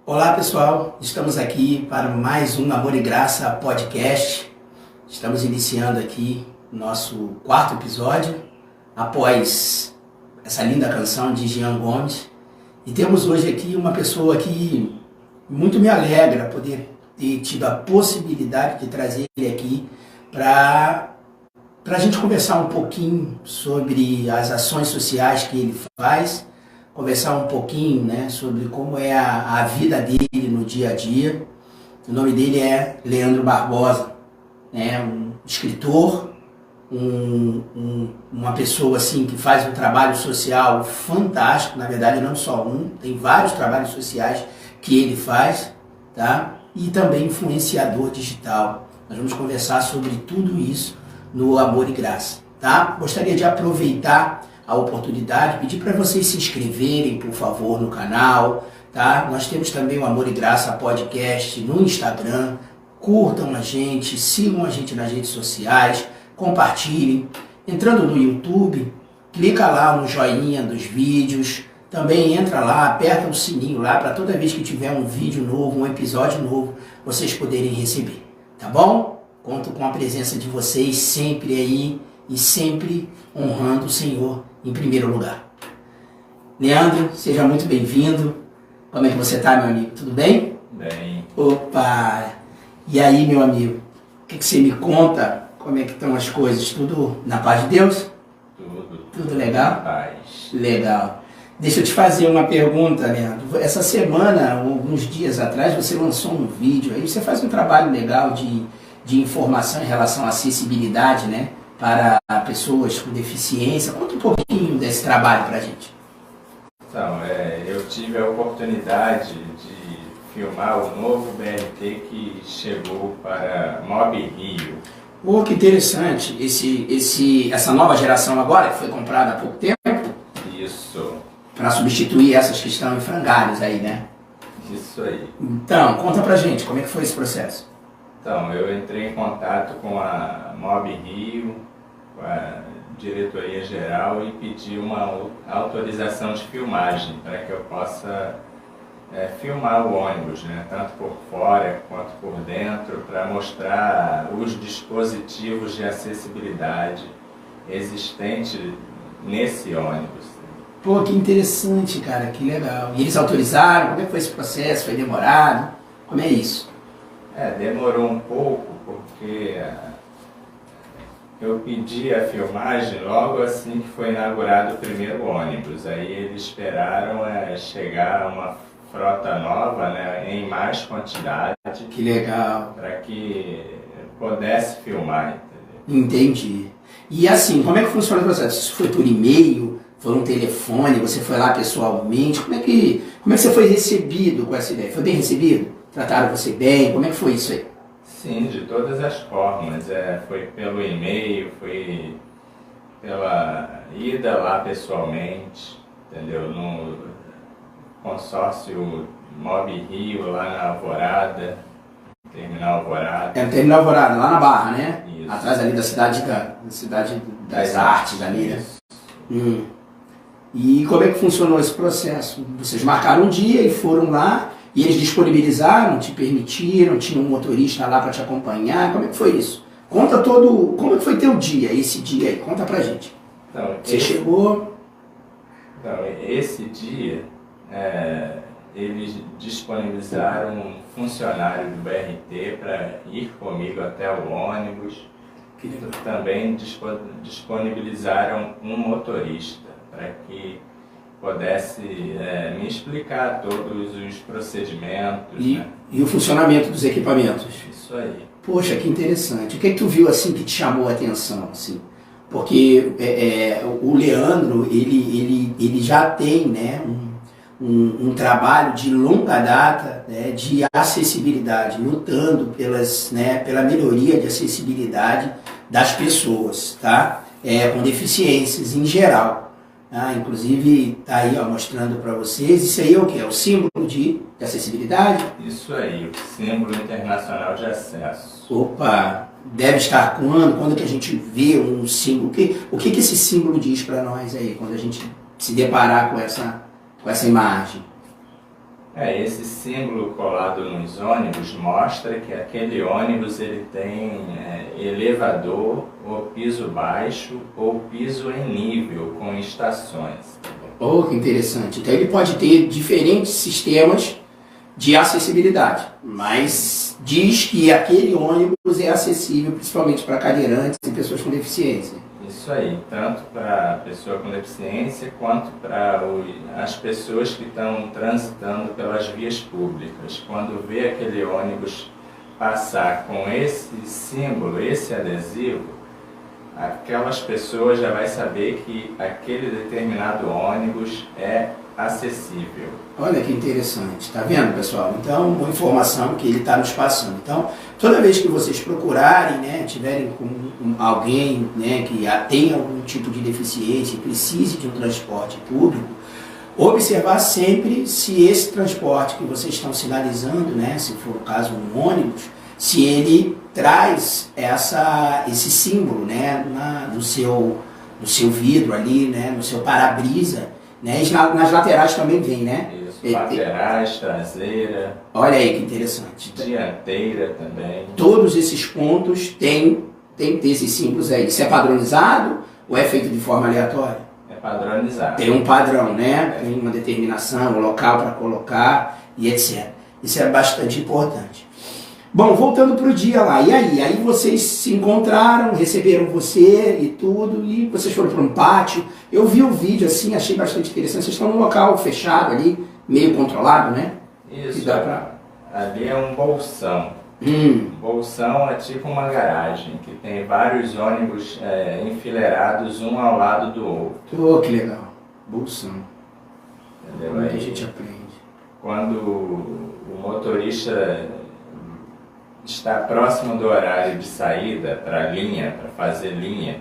Olá pessoal, estamos aqui para mais um Amor e Graça podcast. Estamos iniciando aqui o nosso quarto episódio, após essa linda canção de Jean Gomes. E temos hoje aqui uma pessoa que muito me alegra poder ter tido a possibilidade de trazer ele aqui para a gente conversar um pouquinho sobre as ações sociais que ele faz, conversar um pouquinho, né, sobre como é a vida dele no dia a dia. O nome dele é Leandro Barbosa, né, um escritor, uma pessoa assim que faz um trabalho social fantástico. Na verdade não só um, tem vários trabalhos sociais que ele faz, tá? E também influenciador digital. Nós vamos conversar sobre tudo isso no Amor e Graça, tá? Gostaria de aproveitar a oportunidade, pedir para vocês se inscreverem, por favor, no canal, tá? Nós temos também o Amor e Graça podcast no Instagram. Curtam a gente, sigam a gente nas redes sociais, compartilhem. Entrando no YouTube, clica lá no joinha dos vídeos, também entra lá, aperta o sininho lá para toda vez que tiver um vídeo novo, um episódio novo, vocês poderem receber, tá bom? Conto com a presença de vocês sempre aí e sempre honrando o Senhor em primeiro lugar. Leandro, seja muito bem-vindo. Como é que você está, meu amigo? Tudo bem? Bem. Opa! E aí, meu amigo? O que você me conta? Como é que estão as coisas? Tudo na paz de Deus? Tudo legal? Na paz. Legal. Deixa eu te fazer uma pergunta, Leandro. Essa semana, alguns dias atrás, você lançou um vídeo aí. Você faz um trabalho legal de informação em relação à acessibilidade, né? Para pessoas com deficiência. Conta um pouquinho desse trabalho para a gente. Então, eu tive a oportunidade de filmar o novo BRT que chegou para Mob Rio. Oh, que interessante. Essa nova geração agora, que foi comprada há pouco tempo? Isso. Para substituir essas que estão em frangalhos aí, né? Isso aí. Então, conta pra gente, como é que foi esse processo? Então, eu entrei em contato com a Mob Rio, com a diretoria geral, e pedi uma autorização de filmagem para que eu possa filmar o ônibus, né? Tanto por fora quanto por dentro, para mostrar os dispositivos de acessibilidade existentes nesse ônibus. Pô, que interessante, cara, que legal. E eles autorizaram? Como é que foi esse processo? Foi demorado? Como é isso? Demorou um pouco, porque eu pedi a filmagem logo assim que foi inaugurado o primeiro ônibus. Aí eles esperaram chegar uma frota nova, né, em mais quantidade. Que legal. Para que pudesse filmar, entendeu? Entendi. E assim, como é que funciona o processo? Isso foi por e-mail? Foi um telefone? Você foi lá pessoalmente? Como é que você foi recebido com essa ideia? Foi bem recebido? Trataram você bem? Como é que foi isso aí? Sim, de todas as formas. Foi pelo e-mail, foi pela ida lá pessoalmente, entendeu? No consórcio Mob Rio, lá na Alvorada, Terminal Alvorada. No Terminal Alvorada, lá na Barra, né? Isso. Atrás ali da cidade das artes ali, né? E como é que funcionou esse processo? Vocês marcaram um dia e foram lá, e eles disponibilizaram, te permitiram, tinha um motorista lá para te acompanhar. Como é que foi isso? Conta como é que foi teu dia, esse dia aí? Conta pra gente. Então, você chegou... Então, esse dia, eles disponibilizaram um funcionário do BRT para ir comigo até o ônibus. Também disponibilizaram um motorista para que pudesse me explicar todos os procedimentos. E o funcionamento dos equipamentos. Isso aí. Poxa, que interessante. O que tu viu assim que te chamou a atenção? Assim? Porque o Leandro, ele já tem, né, um trabalho de longa data, né, de acessibilidade, lutando pela melhoria de acessibilidade das pessoas, tá? Com deficiências em geral. Inclusive, está aí mostrando para vocês, isso aí é o que? É o símbolo de acessibilidade? Isso aí, o símbolo internacional de acesso. Opa, deve estar quando que a gente vê um símbolo? O que esse símbolo diz para nós aí, quando a gente se deparar com essa imagem? Esse símbolo colado nos ônibus mostra que aquele ônibus ele tem elevador ou piso baixo ou piso em nível com estações. Oh, que interessante. Então ele pode ter diferentes sistemas de acessibilidade, mas diz que aquele ônibus é acessível principalmente para cadeirantes e pessoas com deficiência. Isso aí, tanto para a pessoa com deficiência quanto para as pessoas que estão transitando pelas vias públicas. Quando vê aquele ônibus passar com esse símbolo, esse adesivo, aquelas pessoas já vai saber que aquele determinado ônibus é acessível. Olha que interessante, tá vendo, pessoal? Então, uma informação que ele está nos passando. Então, toda vez que vocês procurarem, né, tiverem com alguém, né, que tenha algum tipo de deficiência e precise de um transporte público, observar sempre se esse transporte que vocês estão sinalizando, né, se for o caso um ônibus, se ele traz esse símbolo, né, no seu vidro ali, né, no seu para-brisa, né, e nas laterais também vem, né? Isso, laterais, traseira. Olha aí que interessante. Dianteira também. Todos esses pontos têm que ter esses símbolos aí. Isso é padronizado ou é feito de forma aleatória? É padronizado. Tem um padrão, né? Tem uma determinação, um local para colocar e etc. Isso é bastante importante. Bom, voltando para o dia lá, e aí? Aí vocês se encontraram, receberam você e tudo, e vocês foram para um pátio. Eu vi o vídeo assim, achei bastante interessante. Vocês estão num local fechado ali, meio controlado, né? Isso, ali é um bolsão. Bolsão é tipo uma garagem, que tem vários ônibus enfileirados um ao lado do outro. Oh, que legal. Bolsão. Entendeu? Como que a gente aprende? Quando o motorista está próximo do horário de saída para a linha, para fazer linha,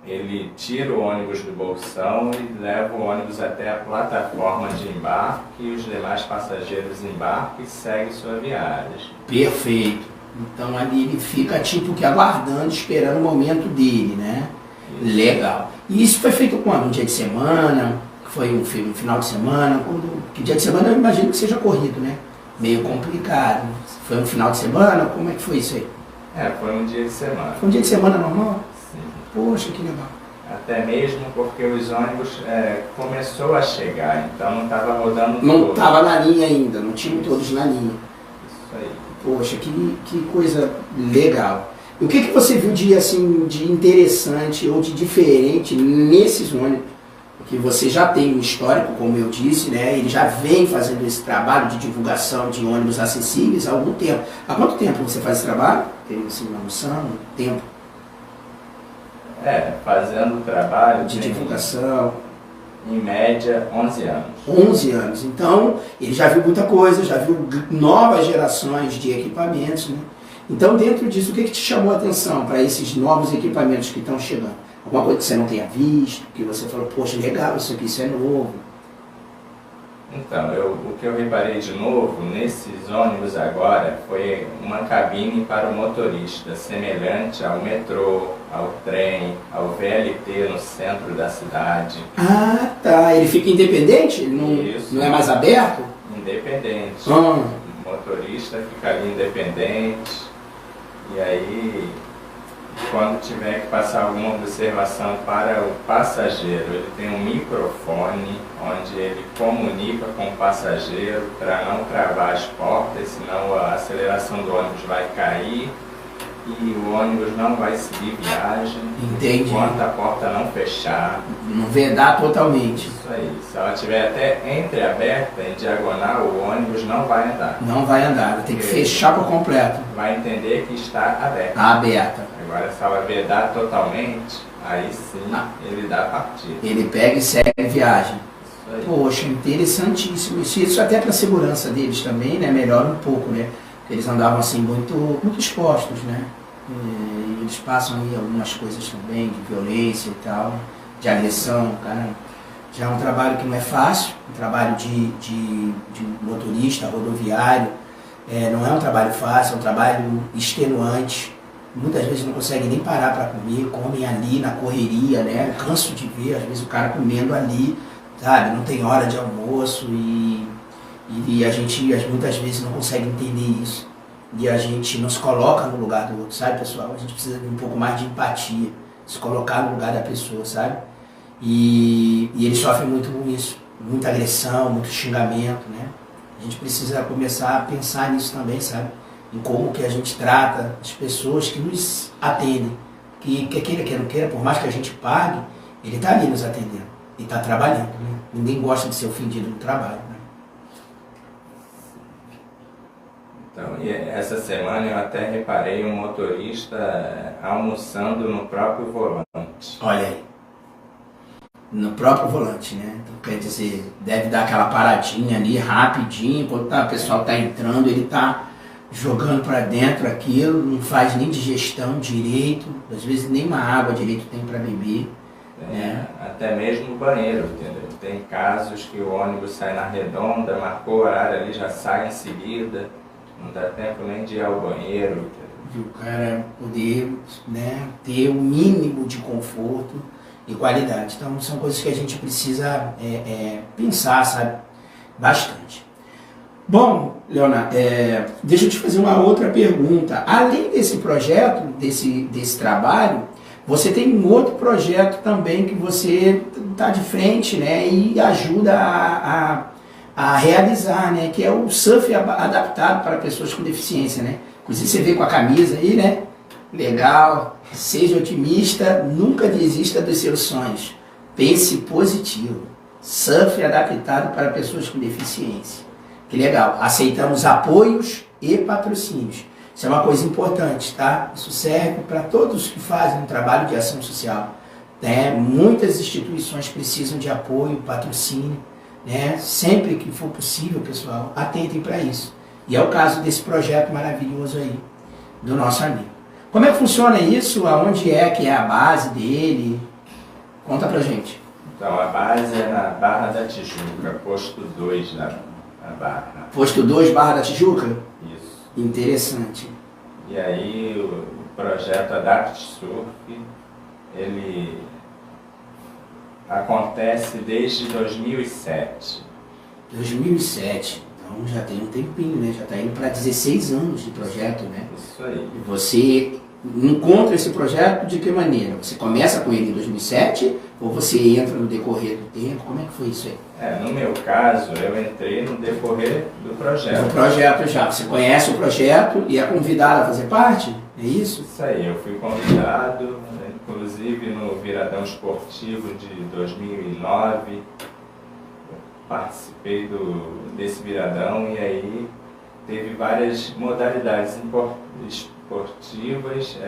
ele tira o ônibus do bolsão e leva o ônibus até a plataforma de embarque e os demais passageiros embarcam e seguem sua viagem. Perfeito. Então ali ele fica tipo que aguardando, esperando o momento dele, né? Isso. Legal. E isso foi feito quando? Um dia de semana? Foi um final de semana? Que dia de semana eu imagino que seja corrido, né? Meio complicado. Foi um final de semana? Como é que foi isso aí? Foi um dia de semana. Foi um dia de semana normal? Sim. Poxa, que legal. Até mesmo porque os ônibus começou a chegar, então não estava rodando Não estava na linha ainda, não tinham todos na linha. Isso aí. Poxa, que coisa legal. E o que você viu de, assim, de interessante ou de diferente nesses ônibus? Porque você já tem um histórico, como eu disse, né? Ele já vem fazendo esse trabalho de divulgação de ônibus acessíveis há algum tempo. Há quanto tempo você faz esse trabalho? Tem assim, uma noção? Tempo? Fazendo o trabalho de divulgação. Em média, 11 anos. 11 anos. Então, ele já viu muita coisa, já viu novas gerações de equipamentos, né? Então, dentro disso, o que te chamou a atenção para esses novos equipamentos que estão chegando? Alguma coisa que você não tenha visto, que você falou, poxa, legal, isso aqui, isso é novo. Então, o que eu reparei de novo nesses ônibus agora foi uma cabine para o motorista, semelhante ao metrô, ao trem, ao VLT no centro da cidade. Ah, tá. Ele fica independente? Ele não é mais aberto? Independente. O motorista fica ali independente. E aí, quando tiver que passar alguma observação para o passageiro, ele tem um microfone onde ele comunica com o passageiro para não travar as portas, senão a aceleração do ônibus vai cair e o ônibus não vai seguir viagem. Entendi. Enquanto a porta não fechar. Não vedar totalmente. Isso aí. Se ela estiver até entreaberta, em diagonal, o ônibus não vai andar. Não vai andar, tem que fechar por completo. Vai entender que está aberta. Aberta. Agora, se ela vedar totalmente, aí sim ele dá a partida. Ele pega e segue a viagem. Poxa, interessantíssimo. Isso até para a segurança deles também, né? Melhora um pouco, né? Eles andavam assim muito expostos, né? E eles passam aí algumas coisas também de violência e tal, de agressão, cara. Já é um trabalho que não é fácil, um trabalho de motorista rodoviário. Não é um trabalho fácil, é um trabalho extenuante. Muitas vezes não conseguem nem parar para comer, comem ali na correria, né? Eu canso de ver, às vezes, o cara comendo ali, sabe? Não tem hora de almoço e E a gente muitas vezes não consegue entender isso. E a gente não se coloca no lugar do outro, sabe, pessoal? A gente precisa de um pouco mais de empatia, se colocar no lugar da pessoa, sabe? E eles sofrem muito com isso, muita agressão, muito xingamento, né? A gente precisa começar a pensar nisso também, sabe? Em como que a gente trata as pessoas que nos atendem. Que queira, que não queira, por mais que a gente pague, ele está ali nos atendendo, ele está trabalhando, né? Ninguém gosta de ser ofendido no trabalho, né? Então, e essa semana eu até reparei um motorista almoçando no próprio volante. Olha aí, no próprio volante, né? Então, quer dizer, deve dar aquela paradinha ali rapidinho, enquanto o pessoal está entrando, ele está jogando para dentro aquilo, não faz nem digestão direito, às vezes nem uma água direito tem para beber. Até mesmo no banheiro, entendeu? Tem casos que o ônibus sai na redonda, marcou o horário ali, já sai em seguida. Não dá tempo nem de ir ao banheiro. E o cara poder, né, ter o mínimo de conforto e qualidade. Então são coisas que a gente precisa pensar, sabe? Bastante. Bom, Leonardo, deixa eu te fazer uma outra pergunta. Além desse projeto, desse trabalho, você tem um outro projeto também que você está de frente, né, e ajuda a realizar, né, que é o surf adaptado para pessoas com deficiência, né? Inclusive você vê com a camisa aí, né? Legal. Seja otimista, nunca desista dos seus sonhos. Pense positivo. Surf adaptado para pessoas com deficiência. Que legal. Aceitamos apoios e patrocínios. Isso é uma coisa importante, tá? Isso serve para todos que fazem um trabalho de ação social, né? Muitas instituições precisam de apoio, patrocínio, né? Sempre que for possível, pessoal, atentem para isso. E é o caso desse projeto maravilhoso aí, do nosso amigo. Como é que funciona isso? Aonde é que é a base dele? Conta pra gente. Então, a base é na Barra da Tijuca, posto 2 na Barra. Posto 2, Barra da Tijuca? Isso. Interessante. E aí, o projeto Adapt Surf, ele acontece desde 2007. 2007, então já tem um tempinho, né? Já está indo para 16 anos de projeto, né? Isso aí. E você encontra esse projeto de que maneira? Você começa com ele em 2007 ou você entra no decorrer do tempo? Como é que foi isso aí? No meu caso, eu entrei no decorrer do projeto. No projeto já. Você conhece o projeto e é convidado a fazer parte? É isso? Isso aí, eu fui convidado, inclusive no Viradão Esportivo de 2009, participei desse Viradão e aí teve várias modalidades esportivas,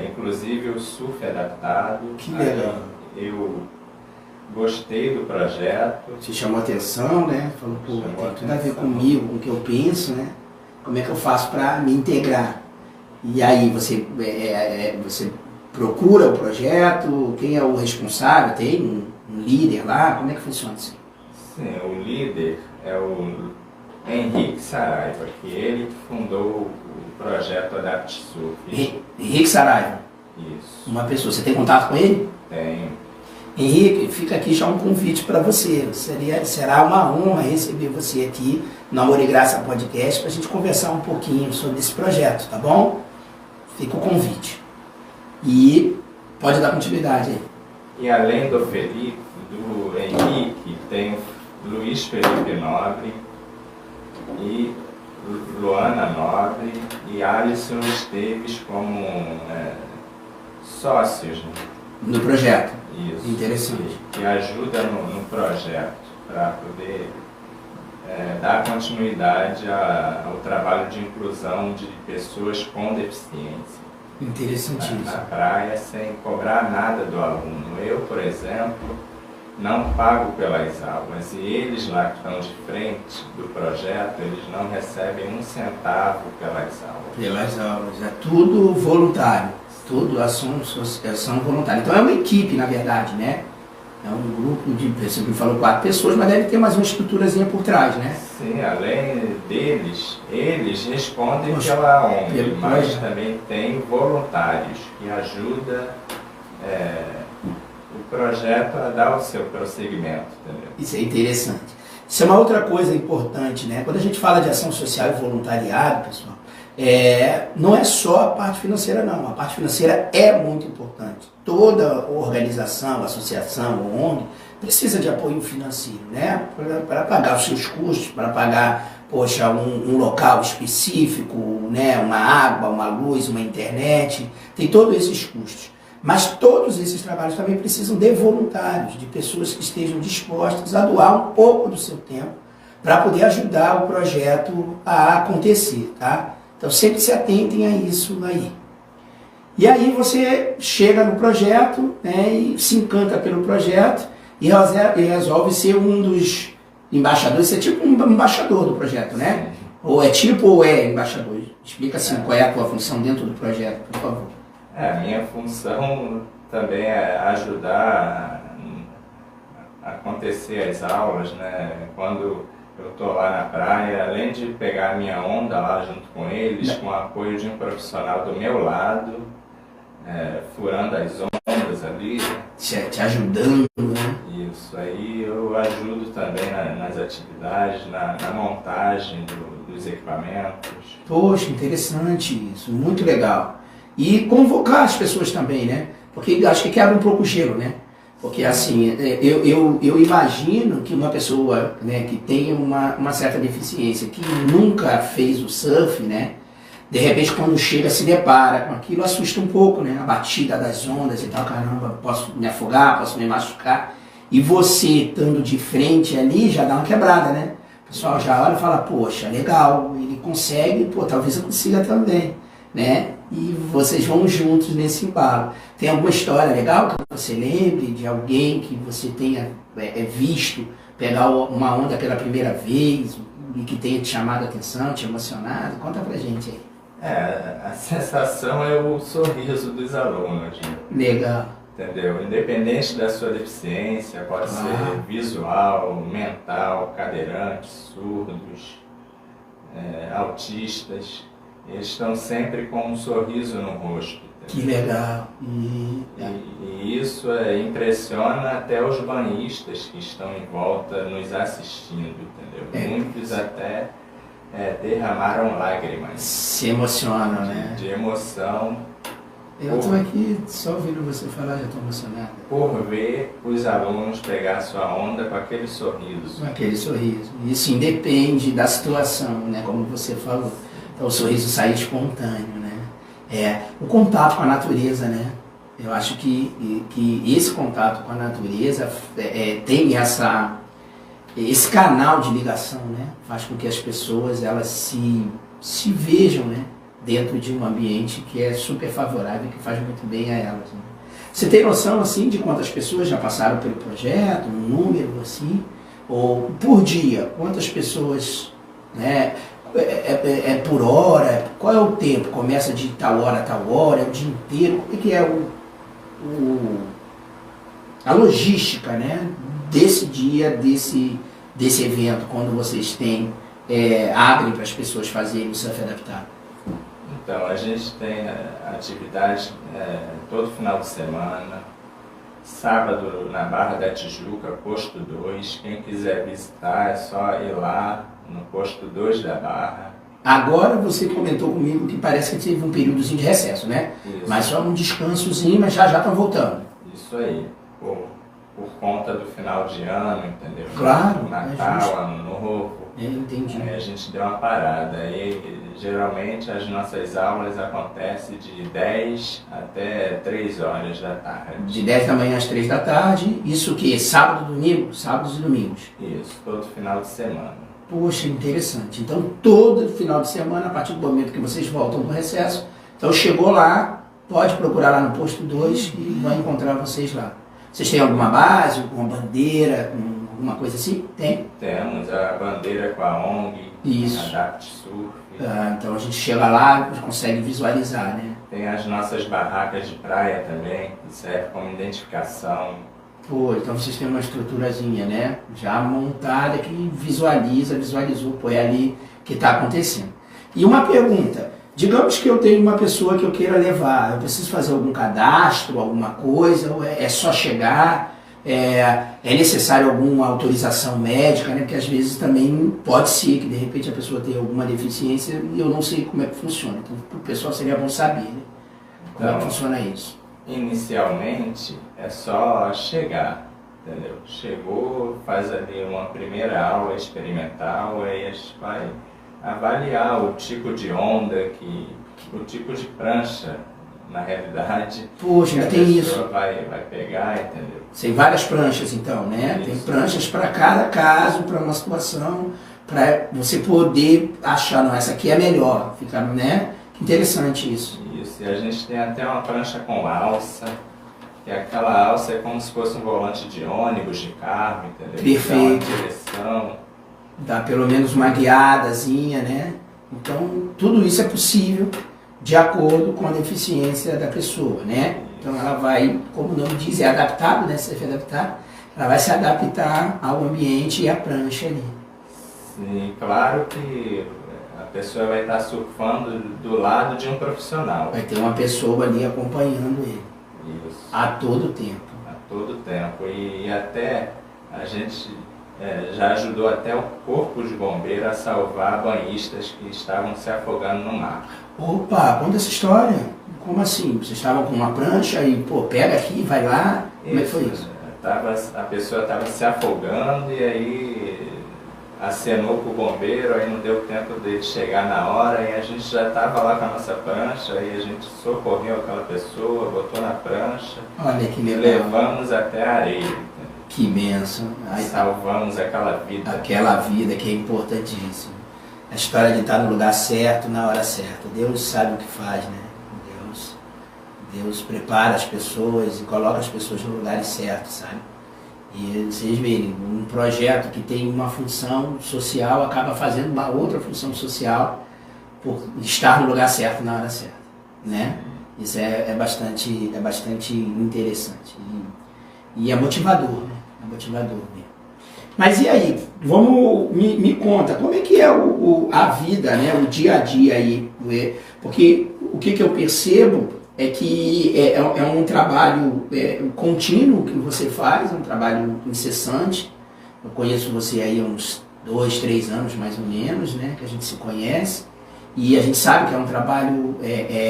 inclusive o surf adaptado. Que legal. Aí eu gostei do projeto. Te chamou a atenção, né? Falou, pô, tem tudo a ver comigo, com o que eu penso, né? Como é que eu faço para me integrar? E aí você procura o projeto, quem é o responsável, tem um líder lá, como é que funciona isso? Sim, o líder é o Henrique Saraiva, que ele fundou o projeto Adapt Surf. Henrique Saraiva? Isso. Uma pessoa, você tem contato com ele? Tenho. Henrique, fica aqui já um convite para você. Será uma honra receber você aqui na Amor e Graça Podcast para a gente conversar um pouquinho sobre esse projeto, tá bom? Fica o convite. E pode dar continuidade aí. E além do Felipe, do Henrique, tem o Luiz Felipe Nobre e Luana Nobre e Alisson Esteves como sócios, né? No projeto. Isso. Interessante. Que ajuda no projeto para poder dar continuidade ao trabalho de inclusão de pessoas com deficiência. Interessantíssimo. Na praia, sem cobrar nada do aluno. Eu, por exemplo, não pago pelas aulas e eles lá que estão de frente do projeto, eles não recebem um centavo pelas aulas. Pelas aulas. É tudo voluntário. Tudo ação voluntária. Então é uma equipe, na verdade, né? É um grupo de, você me falou 4 pessoas, mas deve ter mais uma estruturazinha por trás, né? Sim, além deles, eles respondem pela ONG, mas também tem voluntários que ajudam o projeto a dar o seu prosseguimento. Entendeu? Isso é interessante. Isso é uma outra coisa importante, né? Quando a gente fala de ação social e voluntariado, pessoal, não é só a parte financeira, não. A parte financeira é muito importante. Toda organização, associação, ONG, precisa de apoio financeiro, né? Para pagar os seus custos, para pagar, poxa, um local específico, né? Uma água, uma luz, uma internet, tem todos esses custos. Mas todos esses trabalhos também precisam de voluntários, de pessoas que estejam dispostas a doar um pouco do seu tempo para poder ajudar o projeto a acontecer, tá? Então sempre se atentem a isso aí. E aí você chega no projeto, né, e se encanta pelo projeto e resolve ser um dos embaixadores. Você é tipo um embaixador do projeto, né? Ou é tipo ou é embaixador? Explica assim qual é a tua função dentro do projeto, por favor. A minha função também é ajudar a acontecer as aulas, né? Quando eu estou lá na praia, além de pegar a minha onda lá junto com eles, com o apoio de um profissional do meu lado, furando as ondas ali. Te ajudando, né? Isso, aí eu ajudo também nas atividades, na montagem dos equipamentos. Poxa, interessante isso, muito legal. E convocar as pessoas também, né? Porque acho que quebra um pouco o gelo, né? Porque assim, eu imagino que uma pessoa, né, que tem uma certa deficiência, que nunca fez o surf, né? De repente quando chega se depara com aquilo, assusta um pouco, né? A batida das ondas e tal, caramba, posso me afogar, posso me machucar. E você estando de frente ali já dá uma quebrada, né? O pessoal já olha e fala, poxa, legal, ele consegue, pô, talvez eu consiga também, né? E vocês vão juntos nesse embalo. Tem alguma história legal que você lembre de alguém que você tenha visto pegar uma onda pela primeira vez e que tenha te chamado a atenção, te emocionado? Conta pra gente aí. A sensação é o sorriso dos alunos. Legal. Entendeu? Independente da sua deficiência, pode ser visual, mental, cadeirantes, surdos, autistas. Eles estão sempre com um sorriso no rosto. Entendeu? Que legal. E isso impressiona até os banhistas que estão em volta nos assistindo, entendeu? Muitos até derramaram lágrimas. Se emocionam, né? De emoção. Eu estou aqui só ouvindo você falar, já estou emocionado. Por ver os alunos pegar sua onda com aquele sorriso. Com aquele sorriso. Isso independe da situação, né? Como você falou. Então o sorriso sai espontâneo, né? O contato com a natureza, né? Eu acho que esse contato com a natureza tem esse canal de ligação, né? Faz com que as pessoas elas se vejam, né? Dentro de um ambiente que é super favorável e que faz muito bem a elas. Né? Você tem noção assim de quantas pessoas já passaram pelo projeto, um número assim? Ou por dia, quantas pessoas, né? Por hora? Qual é o tempo? Começa de tal hora a tal hora? É o dia inteiro? Como é que é a logística, né? Desse dia, desse evento, quando vocês abrem para as pessoas fazerem o surf adaptado? Então, a gente tem atividades todo final de semana. Sábado, na Barra da Tijuca, posto 2. Quem quiser visitar é só ir lá no posto 2 da Barra. Agora você comentou comigo que parece que teve um períodozinho de recesso, né? Isso. Mas só um descansozinho, mas já estão voltando. Isso aí. Por conta do final de ano, entendeu? Claro. Natal, Ano Novo. Entendi. Aí a gente deu uma parada. Aí, geralmente as nossas aulas acontecem de 10 até 3 horas da tarde. De 10 da manhã às 3 da tarde, isso que? Sábado, domingo? Sábados e domingos? Isso, todo final de semana. Poxa, interessante. Então, todo final de semana, a partir do momento que vocês voltam do recesso, então chegou lá, pode procurar lá no posto 2 e vai encontrar vocês lá. Vocês têm alguma base, alguma bandeira, alguma coisa assim? Tem? Temos a bandeira com a ONG, Isso. Adapt Surf. Então a gente chega lá e consegue visualizar, né? Tem as nossas barracas de praia também, que serve como identificação. Pô, então vocês têm uma estruturazinha, né? Já montada que visualizou, pô, é ali que está acontecendo. E uma pergunta, digamos que eu tenho uma pessoa que eu queira levar, eu preciso fazer algum cadastro, alguma coisa, ou é só chegar? é necessário alguma autorização médica, né? Porque às vezes também pode ser que de repente a pessoa tenha alguma deficiência e eu não sei como é que funciona. Então, para o pessoal seria bom saber, né? Como é que funciona isso. Inicialmente é só chegar, entendeu? Chegou, faz ali uma primeira aula experimental, aí a gente vai avaliar o tipo de onda, o tipo de prancha, na realidade. Poxa, ainda tem isso. Vai pegar, entendeu? Tem várias pranchas então, né? Isso. Tem pranchas para cada caso, para uma situação, para você poder achar, não, essa aqui é melhor, fica, né? Interessante isso. Isso, e a gente tem até uma prancha com alça, que aquela alça é como se fosse um volante de ônibus, de carro, entendeu? Perfeito. Dá uma direção. Dá pelo menos uma guiadazinha, né? Então, tudo isso é possível de acordo com a deficiência da pessoa, né? Então, ela vai, como o nome diz, é adaptável, né? Se adaptar, ela vai se adaptar ao ambiente e à prancha ali. Sim, claro que a pessoa vai estar surfando do lado de um profissional. Vai ter uma pessoa ali acompanhando ele. Isso. A todo tempo. A todo tempo. E até a gente já ajudou até o corpo de bombeiro a salvar banhistas que estavam se afogando no mar. Opa, conta essa história. Como assim? Vocês estavam com uma prancha e, pô, pega aqui, vai lá? Como é que foi isso? A pessoa estava se afogando e aí acenou para o bombeiro, aí não deu tempo dele chegar na hora e a gente já estava lá com a nossa prancha, aí a gente socorreu aquela pessoa, botou na prancha. Olha que legal. E levamos até a areia. Que bênção. Aí, salvamos aquela vida. Aquela vida que é importantíssima. A história de estar no lugar certo, na hora certa. Deus sabe o que faz, né? Deus prepara as pessoas e coloca as pessoas no lugar certo, sabe? E vocês verem, um projeto que tem uma função social acaba fazendo uma outra função social por estar no lugar certo na hora certa, né? Isso é bastante interessante e é motivador, né? É motivador mesmo. Mas e aí? Me conta, como é que é a vida, né? O dia a dia aí? Porque o que eu percebo é que é um trabalho contínuo que você faz, é um trabalho incessante. Eu conheço você aí há uns 2, 3 anos mais ou menos, né, que a gente se conhece, e a gente sabe que é um trabalho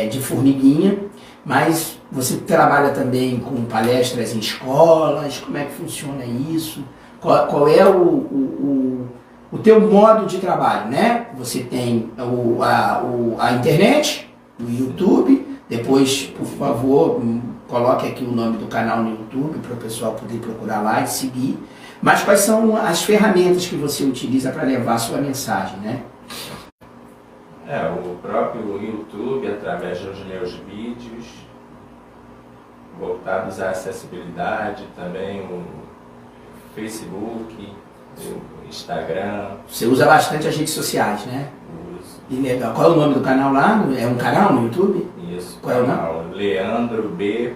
de formiguinha, mas você trabalha também com palestras em escolas. Como é que funciona isso? Qual é o teu modo de trabalho, né? Você tem a internet, o YouTube. Depois, por favor, coloque aqui o nome do canal no YouTube para o pessoal poder procurar lá e seguir. Mas quais são as ferramentas que você utiliza para levar a sua mensagem, né? O próprio YouTube, através dos meus vídeos, voltados à acessibilidade, também o Facebook, o Instagram. Você usa bastante as redes sociais, né? Uso. E legal. Qual é o nome do canal lá? É um canal no YouTube? Isso, qual é o canal Leandro B.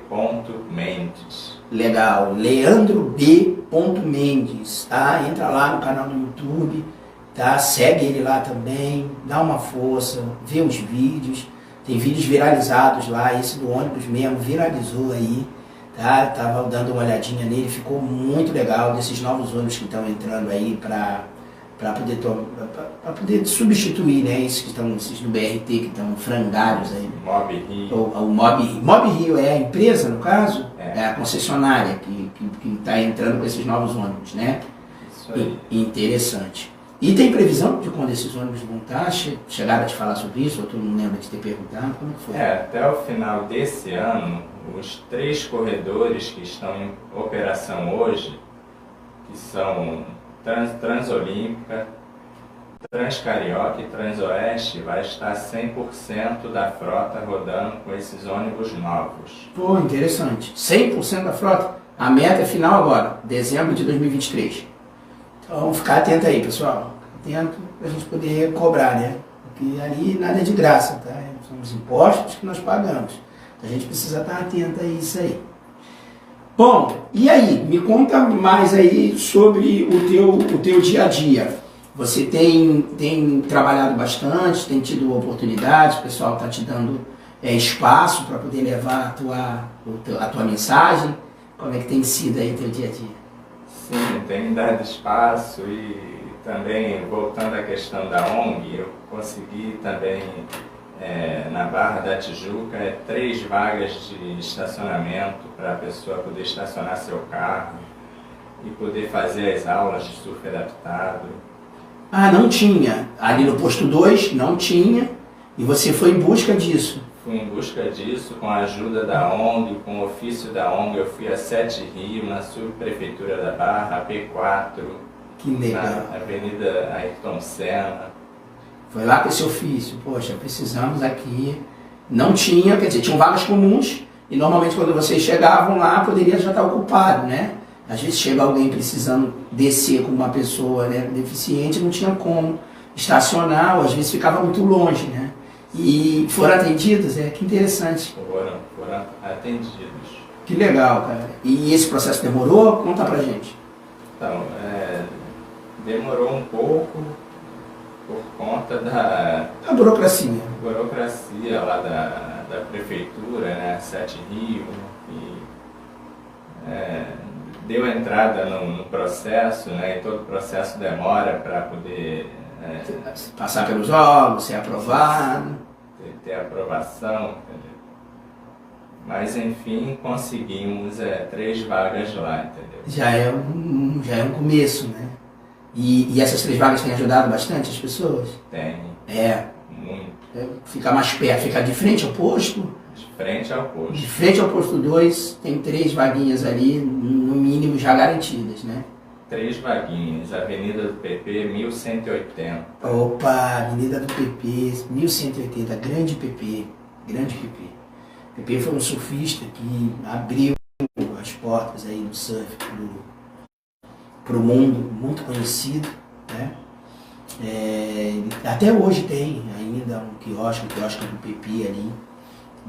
Mendes. Legal, Leandro B. Mendes, tá? Entra lá no canal do YouTube, tá? Segue ele lá também, dá uma força, vê os vídeos. Tem vídeos viralizados lá, esse do ônibus mesmo viralizou aí, tá? Tava dando uma olhadinha nele, ficou muito legal, desses novos ônibus que estão entrando aí para poder substituir, né, esses do BRT que estão frangalhos aí. Mob Rio. O Mob Rio é a empresa, no caso? É a concessionária que está entrando com esses novos ônibus, né? Isso aí. Interessante. E tem previsão de quando esses ônibus vão estar? Chegaram a te falar sobre isso, ou tu não lembra de ter perguntado? Como que foi? Até o final desse ano, os 3 corredores que estão em operação hoje, que são Transolímpica, Transcarioca e Transoeste, vai estar 100% da frota rodando com esses ônibus novos. Pô, interessante. 100% da frota? A meta é final agora, dezembro de 2023. Então vamos ficar atento aí, pessoal. Atento para a gente poder cobrar, né? Porque ali nada é de graça, tá? São os impostos que nós pagamos. Então a gente precisa estar atento a isso aí. Bom, e aí? Me conta mais aí sobre o teu dia a dia. Você tem trabalhado bastante, tem tido oportunidades, o pessoal está te dando espaço para poder levar a tua mensagem. Como é que tem sido aí teu dia a dia? Sim, tem dado espaço e também, voltando à questão da ONG, eu consegui também, na Barra da Tijuca, 3 vagas de estacionamento para a pessoa poder estacionar seu carro e poder fazer as aulas de surf adaptado. Ah, não tinha. Ali no posto 2 não tinha e você foi em busca disso. Fui em busca disso, com a ajuda da ONG, com o ofício da ONG, eu fui a 7 Rio, na subprefeitura da Barra, P4, Que legal. na Avenida Ayrton Senna. Foi lá com esse ofício. Poxa, precisamos aqui. Não tinha, quer dizer, tinham vagas comuns e normalmente quando vocês chegavam lá poderia já estar ocupado, né? Às vezes chega alguém precisando descer com uma pessoa, né, deficiente, não tinha como estacionar, ou às vezes ficava muito longe, né? E foram atendidos, que interessante. Foram atendidos. Que legal, cara. E esse processo demorou? Conta pra gente. Então, demorou um pouco por conta da A burocracia. burocracia lá da prefeitura, né, 7 Rio, e deu entrada no processo, né, e todo o processo demora para poder Passar pelos órgãos, ser aprovado. ter aprovação, entendeu? Mas enfim, conseguimos 3 vagas lá, entendeu? Já é um começo, né? E essas 3 vagas têm ajudado bastante as pessoas? Tem muito. Ficar mais perto, ficar de frente ao posto. De frente ao posto. De frente ao posto 2, tem 3 vaguinhas ali, no mínimo já garantidas, né? 3 vaguinhas, Avenida do PP 1180. Opa, Avenida do PP 1180, grande PP, grande PP. PP foi um surfista que abriu as portas aí do surf pro mundo, muito conhecido, né? Até hoje tem ainda um quiosque do PP ali.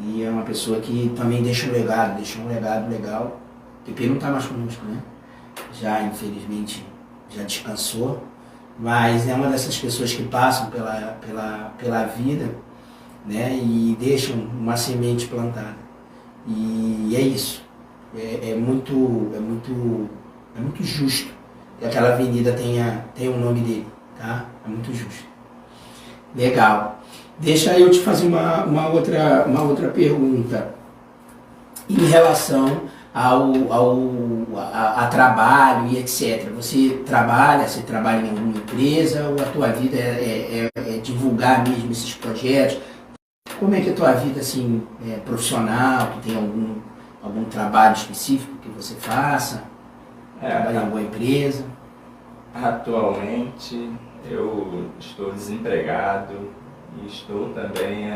E é uma pessoa que também deixou um legado legal. O PP não está mais conosco, né? Já, infelizmente, já descansou. Mas é uma dessas pessoas que passam pela vida, né? E deixam uma semente plantada. E é isso. É muito justo que aquela avenida tenha o nome dele, tá? É muito justo. Legal. Deixa eu te fazer uma outra pergunta em relação a trabalho e etc. Você trabalha em alguma empresa ou a tua vida é divulgar mesmo esses projetos? Como é que é a tua vida assim, profissional? Tu tem algum trabalho específico que você faça? Trabalha em alguma empresa? Atualmente eu estou desempregado e estou também,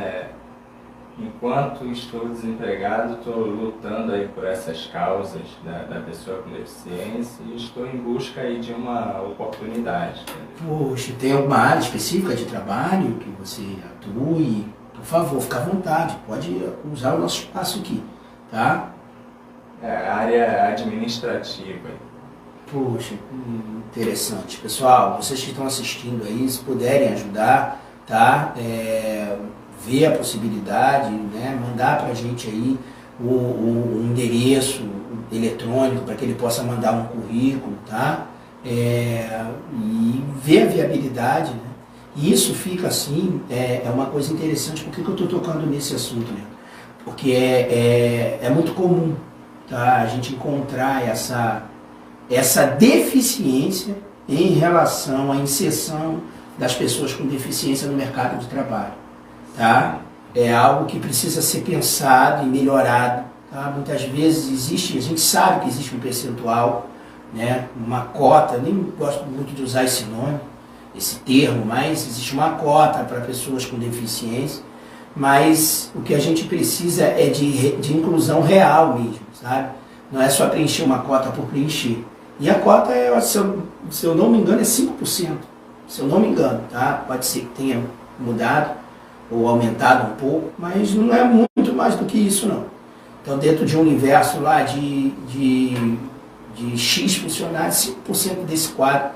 enquanto estou desempregado, estou lutando aí por essas causas da pessoa com deficiência e estou em busca aí de uma oportunidade. Poxa, tem alguma área específica de trabalho que você atue? Por favor, fica à vontade, pode usar o nosso espaço aqui, tá? A área administrativa. Poxa, interessante. Pessoal, vocês que estão assistindo aí, se puderem ajudar, tá? Ver a possibilidade, né? Mandar pra gente aí o endereço eletrônico para que ele possa mandar um currículo, tá? E ver a viabilidade, né? E isso fica assim, é uma coisa interessante. Por que eu estou tocando nesse assunto, né? Porque é muito comum, tá? A gente encontrar essa deficiência em relação à inserção das pessoas com deficiência no mercado de trabalho, tá? É algo que precisa ser pensado e melhorado, tá? Muitas vezes a gente sabe que existe um percentual, né? Uma cota, nem gosto muito de usar esse nome, esse termo, mas existe uma cota para pessoas com deficiência, mas o que a gente precisa é de inclusão real mesmo, sabe? Não é só preencher uma cota por preencher. E a cota, se eu não me engano, é 5%. Se eu não me engano, tá? Pode ser que tenha mudado ou aumentado um pouco, mas não é muito mais do que isso, não. Então, dentro de um universo lá de X funcionários, 5% desse quadro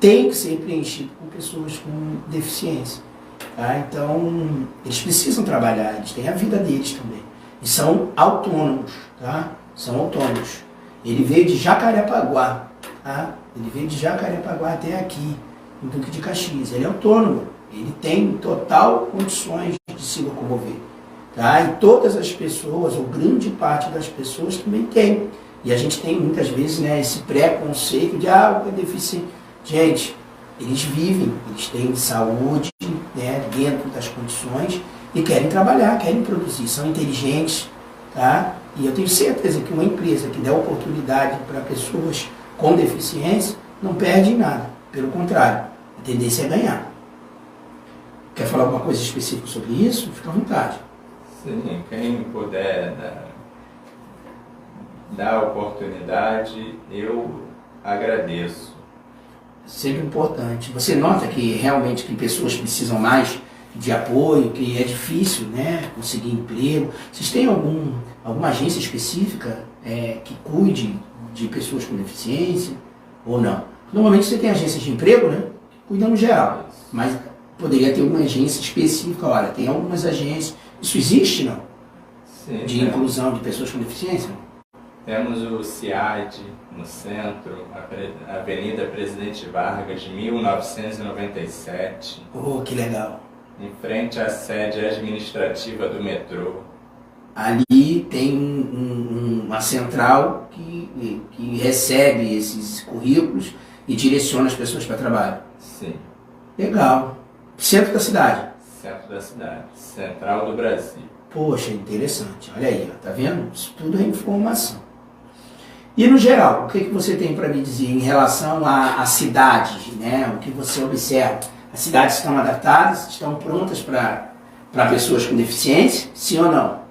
tem que ser preenchido por pessoas com deficiência. Tá? Então, eles precisam trabalhar, eles têm a vida deles também. E são autônomos, tá? São autônomos. Ele veio de Jacarepaguá, tá? Ele veio de Jacarepaguá até aqui, em Duque de Caxias. Ele é autônomo, ele tem total condições de se locomover, tá? E todas as pessoas, ou grande parte das pessoas também tem. E a gente tem muitas vezes, né, esse preconceito de, o deficiente. Gente, eles vivem, eles têm saúde, né, dentro das condições e querem trabalhar, querem produzir, são inteligentes, tá? E eu tenho certeza que uma empresa que der oportunidade para pessoas com deficiência não perde em nada, pelo contrário, a tendência é ganhar. Quer falar alguma coisa específica sobre isso? Fica à vontade. Sim, quem puder dar oportunidade, eu agradeço. Sempre importante. Você nota que realmente que pessoas precisam mais de apoio, que é difícil, né, conseguir emprego. Vocês têm alguma agência específica que cuide de pessoas com deficiência ou não? Normalmente você tem agências de emprego, né, que cuidam no geral, mas poderia ter uma agência específica. Olha, tem algumas agências. Isso existe, não? Sim, de inclusão de pessoas com deficiência? Temos o CIAD no centro, a Avenida Presidente Vargas, 1997. Oh, que legal! Em frente à sede administrativa do metrô. Ali tem uma central que recebe esses currículos e direciona as pessoas para trabalho. Sim. Legal. Centro da cidade? Centro da cidade. Central do Brasil. Poxa, interessante. Olha aí, ó, tá vendo? Isso tudo é informação. E no geral, o que você tem para me dizer em relação à cidade, né? O que você observa? As cidades estão adaptadas, estão prontas para pessoas com deficiência, sim ou não?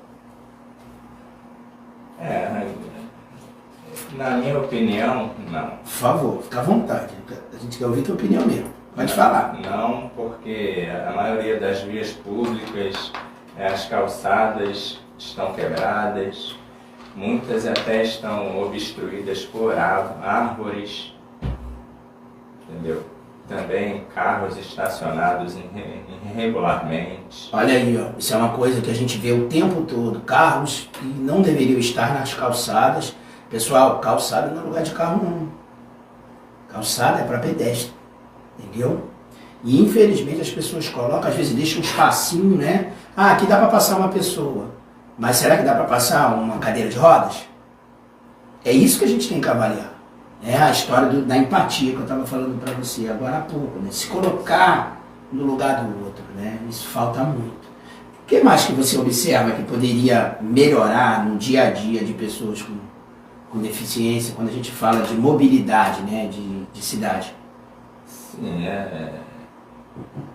Na minha opinião, não. Por favor, fica à vontade. A gente quer ouvir a tua opinião mesmo. Pode falar. Não, porque a maioria das vias públicas, as calçadas estão quebradas, muitas até estão obstruídas por árvores, entendeu? Também carros estacionados irregularmente. Olha aí, ó, isso é uma coisa que a gente vê o tempo todo. Carros que não deveriam estar nas calçadas. Pessoal, calçada não é lugar de carro não. Calçada é para pedestre, entendeu? E infelizmente as pessoas colocam, às vezes deixam um espacinho, né? Aqui dá para passar uma pessoa. Mas será que dá para passar uma cadeira de rodas? É isso que a gente tem que avaliar. É a história da empatia que eu estava falando para você agora há pouco, né? Se colocar no lugar do outro, né? Isso falta muito. O que mais que você observa que poderia melhorar no dia a dia de pessoas com deficiência, quando a gente fala de mobilidade, né? De cidade? Sim,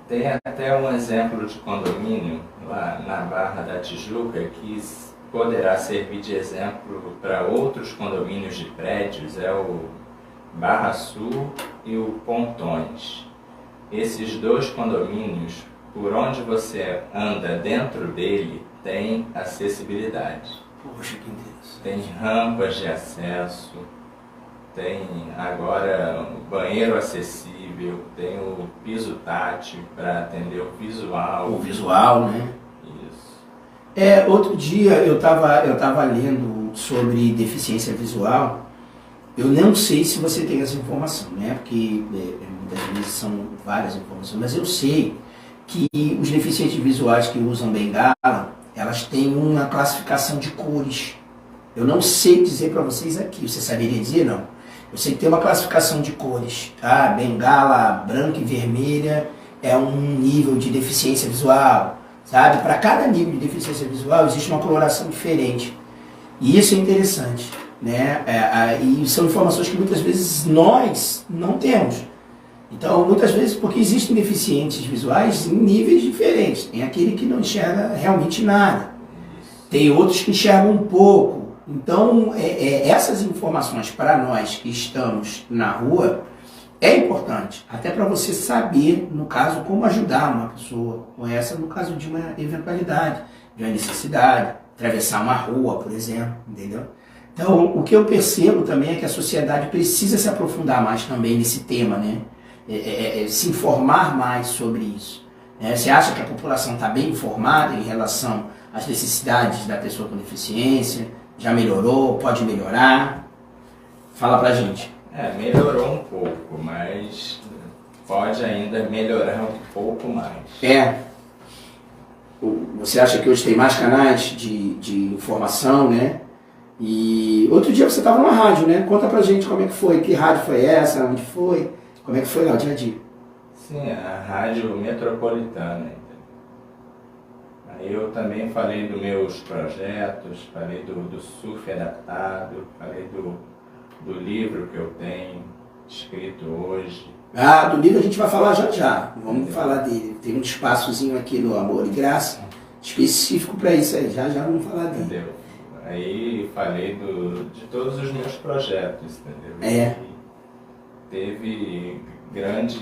tem até um exemplo de condomínio lá na Barra da Tijuca que poderá servir de exemplo para outros condomínios de prédios, é o Barra Sul e o Pontões. Esses dois condomínios, por onde você anda dentro dele, tem acessibilidade. Poxa, que interessante. Tem rampas de acesso, tem agora o banheiro acessível, tem o piso tátil para atender o visual. O visual, né? Isso. Outro dia eu estava lendo sobre deficiência visual. Eu não sei se você tem essa informação, né? Porque muitas vezes são várias informações, mas eu sei que os deficientes visuais que usam bengala, elas têm uma classificação de cores. Eu não sei dizer para vocês aqui, você saberia dizer? Não. Eu sei que tem uma classificação de cores, tá? Bengala branca e vermelha é um nível de deficiência visual, sabe? Para cada nível de deficiência visual existe uma coloração diferente. E isso é interessante, né? E são informações que muitas vezes nós não temos. Então, muitas vezes, porque existem deficientes visuais em níveis diferentes. Tem aquele que não enxerga realmente nada. Tem outros que enxergam um pouco. Então, essas informações para nós que estamos na rua é importante. Até para você saber, no caso, como ajudar uma pessoa com essa, no caso de uma eventualidade, de uma necessidade, atravessar uma rua, por exemplo, entendeu? Então, o que eu percebo também é que a sociedade precisa se aprofundar mais também nesse tema, né? Se informar mais sobre isso. Você acha que a população está bem informada em relação às necessidades da pessoa com deficiência? Já melhorou? Pode melhorar? Fala pra gente. Melhorou um pouco, mas pode ainda melhorar um pouco mais. Você acha que hoje tem mais canais de informação, né? E outro dia você estava numa rádio, né? Conta pra gente como é que foi, que rádio foi essa, onde foi, como é que foi lá o dia a dia. Sim, a Rádio Metropolitana. Aí eu também falei dos meus projetos, falei do surf adaptado, falei do livro que eu tenho escrito hoje. Do livro a gente vai falar já. Vamos falar dele. Tem um espaçozinho aqui no Amor e Graça, específico para isso aí. Já vamos falar dele. Entendeu? Aí falei de todos os meus projetos, entendeu? E teve grandes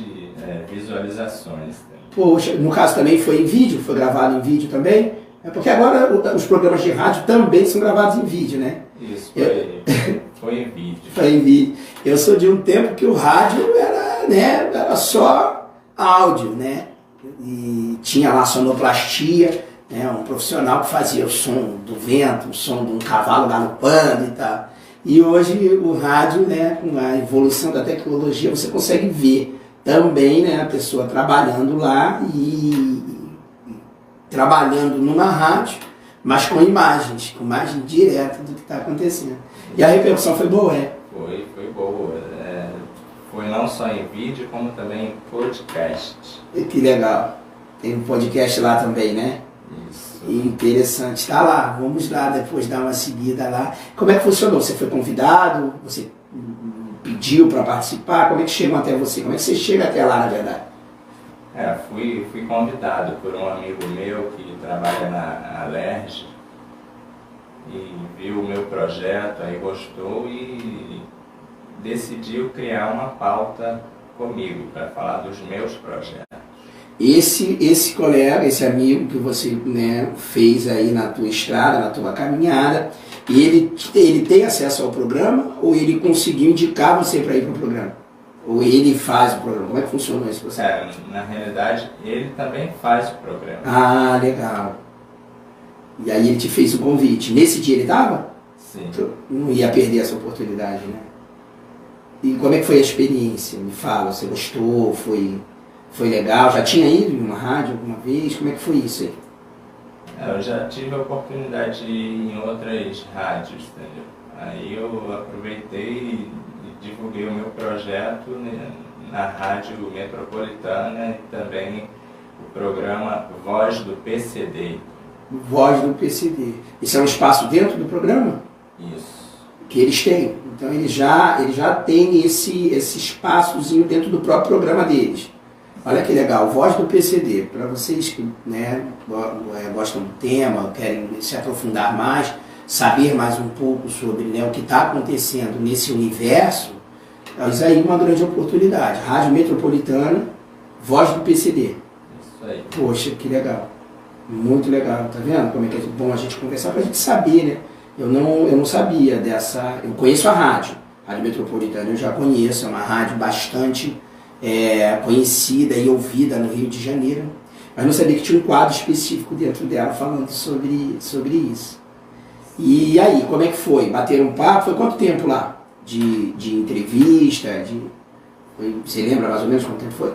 visualizações. Entendeu? Poxa, no caso também foi em vídeo? Foi gravado em vídeo também? Porque agora os programas de rádio também são gravados em vídeo, né? Isso, foi em vídeo. Foi em vídeo. Eu sou de um tempo que o rádio era só áudio, né? E tinha lá sonoplastia, né? Um profissional que fazia o som do vento, o som de um cavalo galopando e tal. E hoje o rádio, né, com a evolução da tecnologia, você consegue ver também, né, a pessoa trabalhando lá e trabalhando numa rádio, mas com imagens, com imagem direta do que está acontecendo. E a repercussão foi boa, né? Foi boa. Foi não só em vídeo, como também em podcast. Que legal. Tem um podcast lá também, né? Isso. Interessante. Tá lá, vamos lá depois dar uma seguida lá. Como é que funcionou? Você foi convidado? Você pediu para participar? Como é que chegam até você? Como é que você chega até lá, na verdade? Fui convidado por um amigo meu que trabalha na Alerj e viu o meu projeto, aí gostou e decidiu criar uma pauta comigo para falar dos meus projetos. Esse colega, esse amigo que você, né, fez aí na tua estrada, na tua caminhada, ele tem acesso ao programa ou ele conseguiu indicar você para ir para o programa? Ou ele faz o programa? Como é que funciona isso? Na realidade, ele também faz o programa. Ah, legal. E aí ele te fez o convite. Nesse dia ele estava? Sim. Não ia perder essa oportunidade, né? E como é que foi a experiência? Me fala, você gostou? Foi legal? Já tinha ido em uma rádio alguma vez? Como é que foi isso aí? Eu já tive a oportunidade de ir em outras rádios, entendeu? Aí eu aproveitei e divulguei o meu projeto na Rádio Metropolitana e também o programa Voz do PCD. Voz do PCD. Isso é um espaço dentro do programa? Isso. Que eles têm. Então eles já têm esse espaçozinho dentro do próprio programa deles. Olha que legal, Voz do PCD. Para vocês que, né, gostam do tema, querem se aprofundar mais, saber mais um pouco sobre, né, o que está acontecendo nesse universo, isso aí é uma grande oportunidade. Rádio Metropolitana, Voz do PCD. Isso aí. Poxa, que legal. Muito legal, tá vendo? Como é que é bom a gente conversar para a gente saber, né? Eu não sabia dessa... Eu conheço a Rádio Metropolitana, eu já conheço, é uma rádio bastante conhecida e ouvida no Rio de Janeiro, mas não sabia que tinha um quadro específico dentro dela falando sobre isso. E aí, como é que foi? Bateram um papo? Foi quanto tempo lá? De entrevista? Você lembra mais ou menos quanto tempo foi?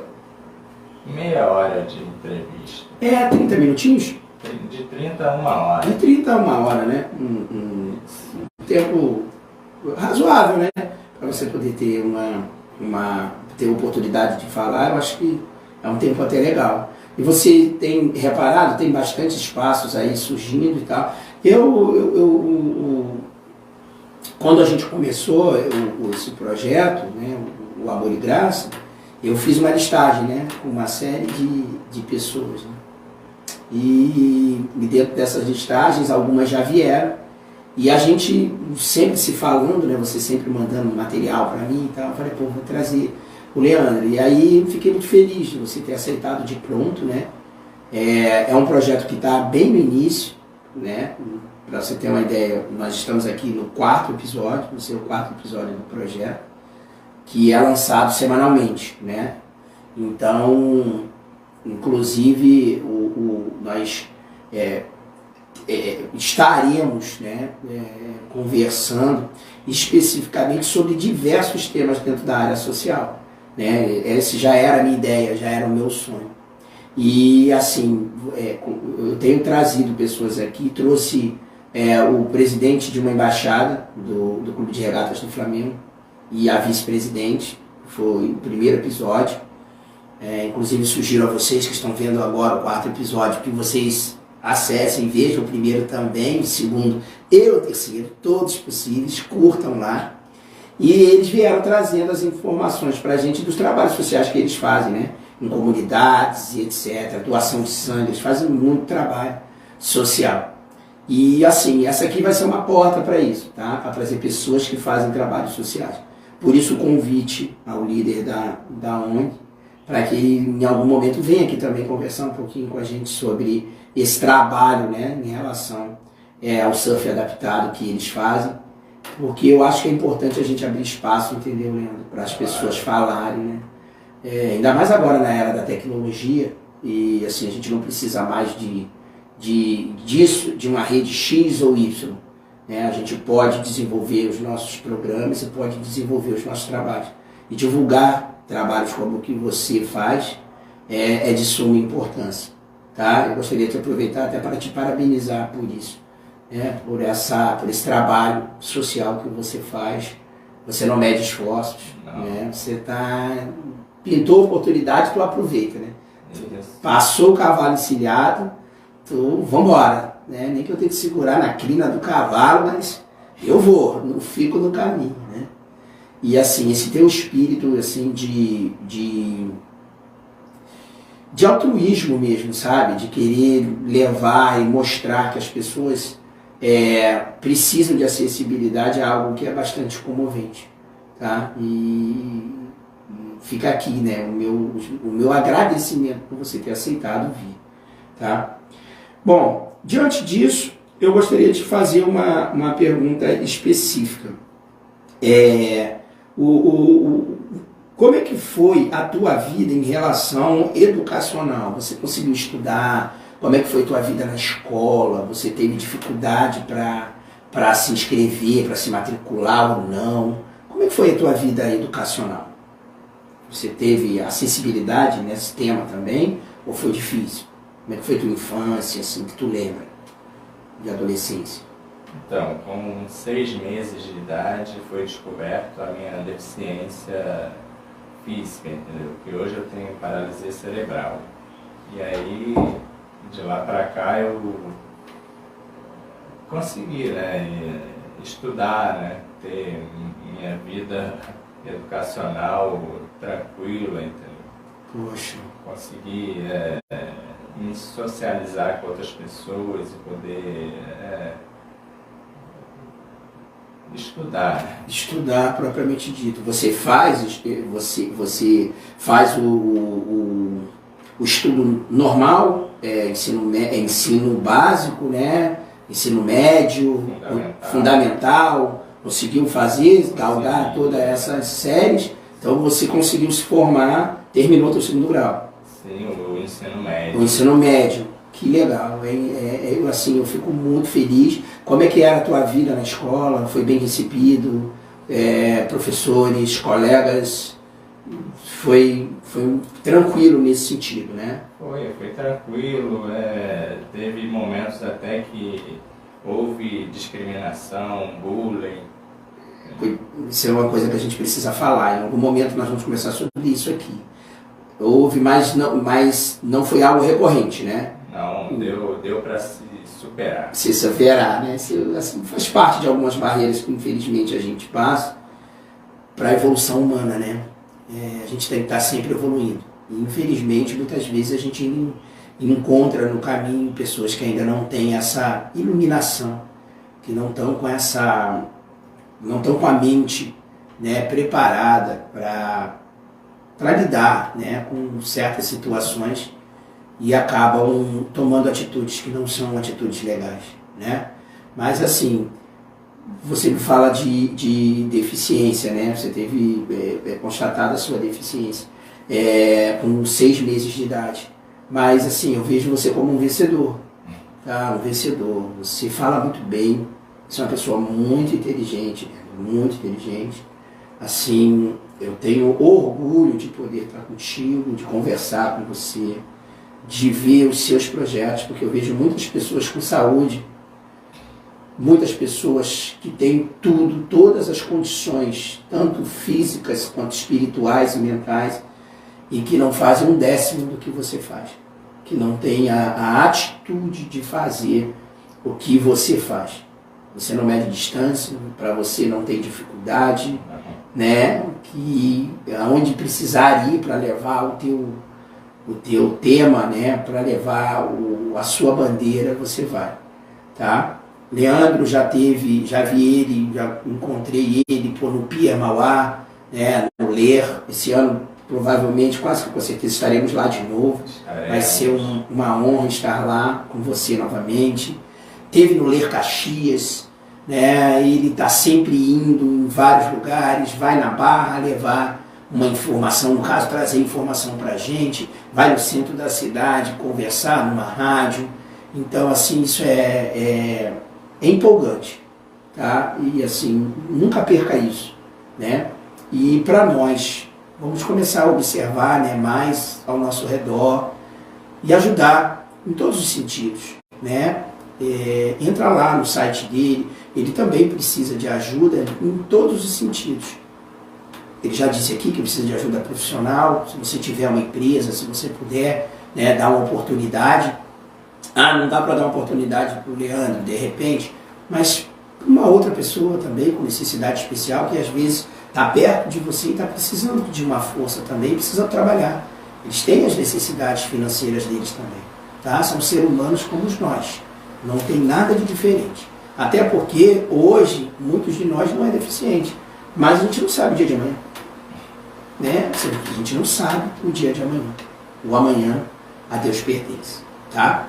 Meia hora de entrevista. 30 minutinhos? De 30 a 1 hora. De 30 a 1 hora, né? Um tempo razoável, né? Para você poder ter ter oportunidade de falar, eu acho que é um tempo até legal. E você tem reparado, tem bastante espaços aí surgindo e tal. Quando a gente começou esse projeto, né, o Amor e Graça, eu fiz uma listagem, né, com uma série de pessoas. Né? E dentro dessas listagens, algumas já vieram. E a gente sempre se falando, né, você sempre mandando material para mim e tal. Eu falei, pô, vou trazer o Leandro. E aí fiquei muito feliz de você ter aceitado de pronto, né? É um projeto que está bem no início, né? Para você ter uma ideia, nós estamos aqui no 4º episódio, no seu 4º episódio do projeto, que é lançado semanalmente, né? Então, inclusive, nós estaremos, né, conversando especificamente sobre diversos temas dentro da área social. Né? Essa já era a minha ideia, já era o meu sonho. E assim, eu tenho trazido pessoas aqui, trouxe o presidente de uma embaixada do Clube de Regatas do Flamengo e a vice-presidente, foi o primeiro episódio. Inclusive sugiro a vocês que estão vendo agora o 4º episódio que vocês acessem, vejam o primeiro também, o segundo e o terceiro, todos possíveis, curtam lá. E eles vieram trazendo as informações para a gente dos trabalhos sociais que eles fazem, né? Em comunidades e etc, doação de sangue, eles fazem muito trabalho social. E assim, essa aqui vai ser uma porta para isso, tá? Para trazer pessoas que fazem trabalhos sociais. Por isso o convite ao líder da ONG, para que ele em algum momento venha aqui também conversar um pouquinho com a gente sobre esse trabalho, né, em relação ao surf adaptado que eles fazem, porque eu acho que é importante a gente abrir espaço, entendeu, Leandro, para as pessoas falarem, né? Ainda mais agora na era da tecnologia, e assim, a gente não precisa mais de uma rede X ou Y. Né? A gente pode desenvolver os nossos programas e pode desenvolver os nossos trabalhos. E divulgar trabalhos como o que você faz é de suma importância. Tá? Eu gostaria de aproveitar até para te parabenizar por isso, né? por esse trabalho social que você faz. Você não mede esforços, né? Você pintou a oportunidade, tu aproveita, né? Passou o cavalo encilhado, tu vambora, né? Nem que eu tenha que segurar na crina do cavalo, mas eu vou, não fico no caminho, né? E assim, esse teu espírito assim de altruísmo mesmo, sabe? De querer levar e mostrar que as pessoas precisam de acessibilidade é algo que é bastante comovente, tá? E fica aqui, né, o meu agradecimento por você ter aceitado vir, tá? Bom, diante disso, eu gostaria de fazer uma pergunta específica. Como é que foi a tua vida em relação educacional? Você conseguiu estudar? Como é que foi a tua vida na escola? Você teve dificuldade para se inscrever, para se matricular ou não? Como é que foi a tua vida educacional? Você teve acessibilidade nesse tema também? Ou foi difícil? Como é que foi a tua infância, assim, que tu lembra? De adolescência? Então, com 6 meses de idade foi descoberto a minha deficiência física, entendeu? Que hoje eu tenho paralisia cerebral. E aí, de lá para cá, eu consegui, né, estudar, né, ter minha vida educacional tranquila, entendeu? Poxa. Conseguir me socializar com outras pessoas e poder estudar. Estudar propriamente dito. Você faz o estudo normal, ensino básico, né? Ensino médio, fundamental, conseguiu fazer, galgar todas essas séries, então você conseguiu se formar, terminou o seu segundo grau. Sim, o ensino médio. O ensino médio, que legal, assim, eu fico muito feliz. Como é que era a tua vida na escola? Foi bem recebido? Professores, colegas, foi tranquilo nesse sentido, né? Foi tranquilo, teve momentos até que houve discriminação, bullying. Isso é uma coisa que a gente precisa falar, em algum momento nós vamos conversar sobre isso aqui. Houve, mas não foi algo recorrente, né? Não, deu para se superar. Se superar, né? Assim, faz parte de algumas barreiras que infelizmente a gente passa para a evolução humana, né? A gente tem que estar sempre evoluindo. E infelizmente, muitas vezes a gente encontra no caminho pessoas que ainda não têm essa iluminação, que não estão com a mente, né, preparada para lidar, né, com certas situações e acabam tomando atitudes que não são atitudes legais, né? Mas assim, você me fala de deficiência, né? Você teve constatada a sua deficiência com 6 meses de idade. Mas assim, eu vejo você como um vencedor. tá? Um vencedor. Você fala muito bem, você é uma pessoa muito inteligente, muito inteligente. Assim, eu tenho orgulho de poder estar contigo, de conversar com você, de ver os seus projetos, porque eu vejo muitas pessoas com saúde, muitas pessoas que têm tudo, todas as condições, tanto físicas quanto espirituais e mentais, e que não fazem um décimo do que você faz, que não tem a atitude de fazer o que você faz. Você não mede distância, para você não tem dificuldade, né? Que aonde precisar ir para levar o teu tema, né? Para levar a sua bandeira, você vai, tá? Leandro já vi ele, já encontrei ele no Pia Mauá, né? No Ler, esse ano provavelmente, quase que com certeza estaremos lá de novo. Vai ser uma honra estar lá com você novamente. Teve no Ler Caxias, né? Ele está sempre indo em vários lugares, vai na Barra levar uma informação, no caso trazer informação para a gente, vai no centro da cidade conversar numa rádio. Então assim, isso é empolgante, tá? E assim, nunca perca isso, né? E para nós, vamos começar a observar, né, mais ao nosso redor e ajudar em todos os sentidos, né? Entra lá no site dele, ele também precisa de ajuda em todos os sentidos. Ele já disse aqui que precisa de ajuda profissional, se você tiver uma empresa, se você puder, né, dar uma oportunidade. Não dá para dar uma oportunidade para o Leandro, de repente, mas para uma outra pessoa também com necessidade especial, que às vezes está perto de você e está precisando de uma força também, precisa trabalhar. Eles têm as necessidades financeiras deles também, tá? São seres humanos como nós, não tem nada de diferente. Até porque hoje, muitos de nós não é deficiente, mas a gente não sabe o dia de amanhã, né? A gente não sabe o dia de amanhã. O amanhã a Deus pertence, tá?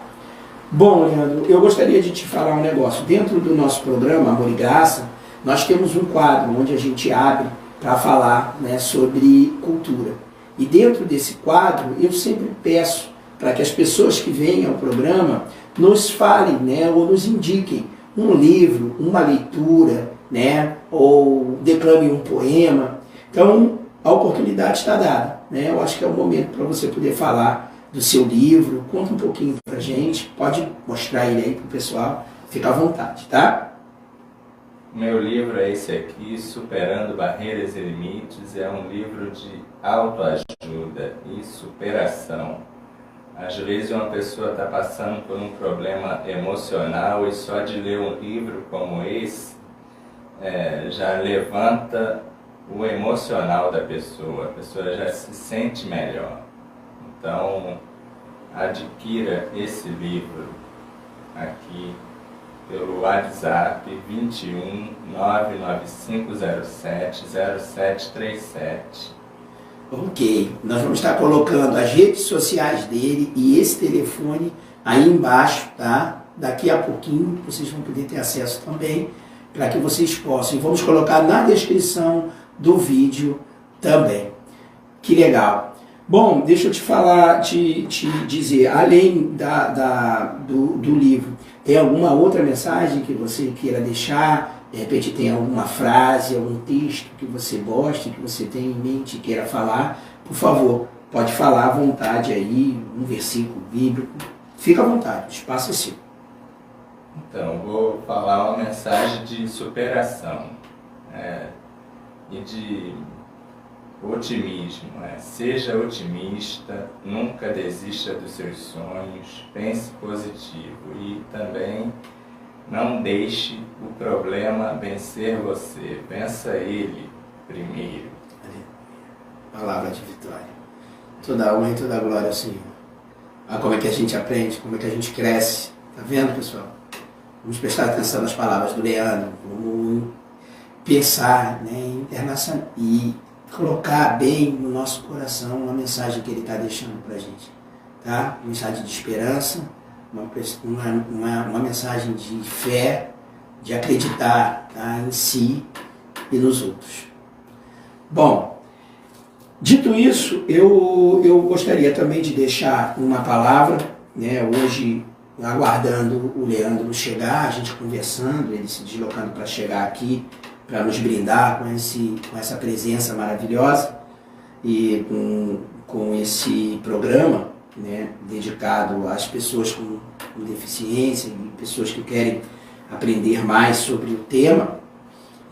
Bom, Leandro, eu gostaria de te falar um negócio. Dentro do nosso programa Amor e Graça, nós temos um quadro onde a gente abre para falar, né, sobre cultura. E dentro desse quadro, eu sempre peço para que as pessoas que vêm ao programa nos falem, né, ou nos indiquem um livro, uma leitura, né, ou declame um poema. Então, a oportunidade está dada, né? Eu acho que é o momento para você poder falar do seu livro. Conta um pouquinho para a gente, pode mostrar ele aí para o pessoal, fica à vontade, tá? Meu livro é esse aqui, Superando Barreiras e Limites. É um livro de autoajuda e superação. Às vezes uma pessoa está passando por um problema emocional e só de ler um livro como esse já levanta o emocional da pessoa, a pessoa já se sente melhor. Então, adquira esse livro aqui pelo WhatsApp 21 99507 0737. Ok, nós vamos estar colocando as redes sociais dele e esse telefone aí embaixo, tá? Daqui a pouquinho vocês vão poder ter acesso também, para que vocês possam. E vamos colocar na descrição do vídeo também. Que legal. Bom, deixa eu te falar, te dizer, além do livro, tem alguma outra mensagem que você queira deixar? De repente tem alguma frase, algum texto que você goste, que você tenha em mente e queira falar? Por favor, pode falar à vontade aí, um versículo bíblico. Fica à vontade, o espaço é seu. Então, vou falar uma mensagem de superação e de otimismo. Seja otimista, nunca desista dos seus sonhos, pense positivo e também não deixe o problema vencer você, vença ele primeiro. Palavra de vitória. Toda a honra e toda a glória ao Senhor. Como é que a gente aprende, como é que a gente cresce. Tá vendo, pessoal? Vamos prestar atenção nas palavras do Leandro, vamos pensar, né, e colocar bem no nosso coração a mensagem que ele está deixando para a gente. Tá? Uma mensagem de esperança, uma mensagem de fé, de acreditar, tá, em si e nos outros. Bom, dito isso, eu gostaria também de deixar uma palavra, né? Hoje aguardando o Leandro chegar, a gente conversando, ele se deslocando para chegar aqui, para nos brindar com essa presença maravilhosa e com esse programa, né, dedicado às pessoas com deficiência e pessoas que querem aprender mais sobre o tema.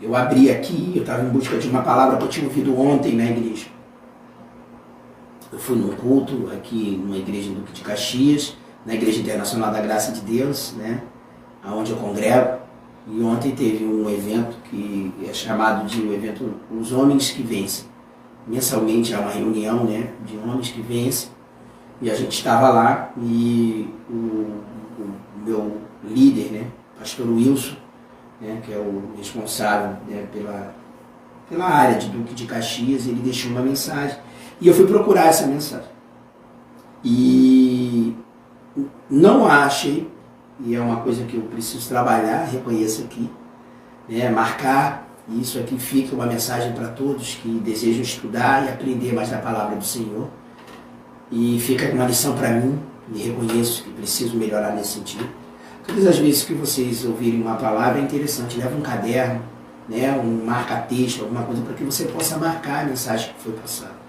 Eu abri aqui, eu estava em busca de uma palavra que eu tinha ouvido ontem na igreja. Eu fui num culto aqui numa igreja em Duque de Caxias, na Igreja Internacional da Graça de Deus, né, onde eu congrego. E ontem teve um evento que é chamado de o evento Os Homens que Vencem. Mensalmente há uma reunião, né, de homens que vencem. E a gente estava lá e o meu líder, né, pastor Wilson, né, que é o responsável, né, pela área de Duque de Caxias, ele deixou uma mensagem. E eu fui procurar essa mensagem. E não achei, e é uma coisa que eu preciso trabalhar, reconheço aqui, né, marcar, e isso aqui fica uma mensagem para todos que desejam estudar e aprender mais da palavra do Senhor. E fica uma lição para mim, e reconheço que preciso melhorar nesse sentido. Todas as vezes que vocês ouvirem uma palavra é interessante, leva um caderno, né, um marca-texto, alguma coisa, para que você possa marcar a mensagem que foi passada.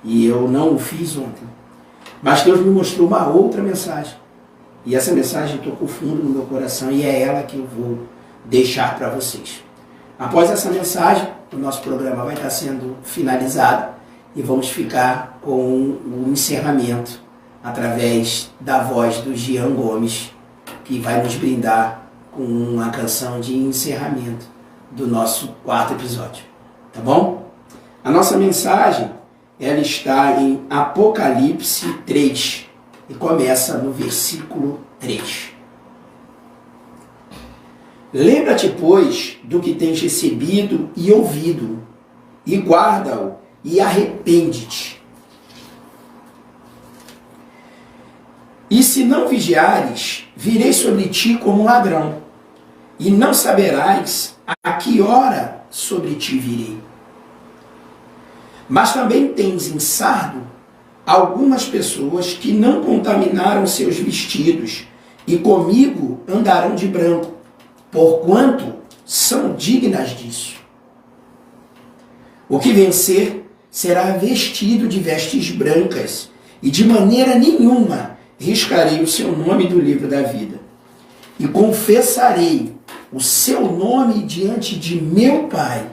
E eu não o fiz ontem. Mas Deus me mostrou uma outra mensagem. E essa mensagem tocou fundo no meu coração e é ela que eu vou deixar para vocês. Após essa mensagem, o nosso programa vai estar sendo finalizado e vamos ficar com o encerramento através da voz do Jean Gomes, que vai nos brindar com uma canção de encerramento do nosso 4º episódio. Tá bom? A nossa mensagem, ela está em Apocalipse 3 e começa no versículo 3. Lembra-te, pois, do que tens recebido e ouvido, e guarda-o, e arrepende-te. E se não vigiares, virei sobre ti como um ladrão, e não saberás a que hora sobre ti virei. Mas também tens em Sardo algumas pessoas que não contaminaram seus vestidos, e comigo andarão de branco, porquanto são dignas disso. O que vencer será vestido de vestes brancas, e de maneira nenhuma riscarei o seu nome do livro da vida. E confessarei o seu nome diante de meu Pai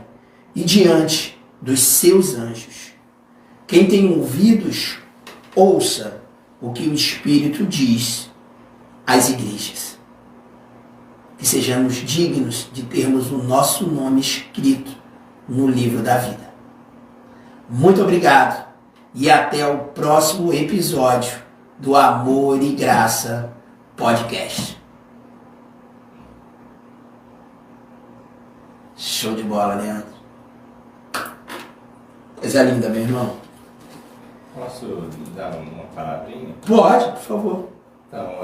e diante dos seus anjos. Quem tem ouvidos, ouça o que o Espírito diz às igrejas. Que sejamos dignos de termos o nosso nome escrito no livro da vida. Muito obrigado e até o próximo episódio do Amor e Graça Podcast. Show de bola, Leandro. Coisa linda, meu irmão. Posso dar uma palavrinha? Pode, por favor. Então,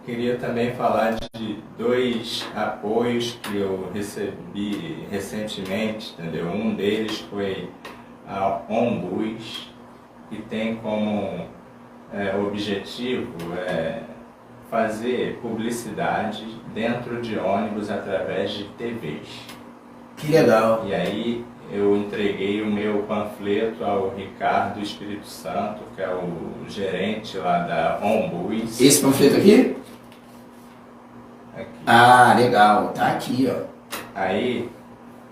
queria também falar de 2 apoios que eu recebi recentemente, entendeu? Um deles foi a Ombus, que tem como objetivo fazer publicidade dentro de ônibus através de TVs. Que legal. E aí eu entreguei o meu panfleto ao Ricardo Espírito Santo, que é o gerente lá da Ombus. Esse panfleto aqui? Aqui. Ah, legal. Tá aqui, ó. Aí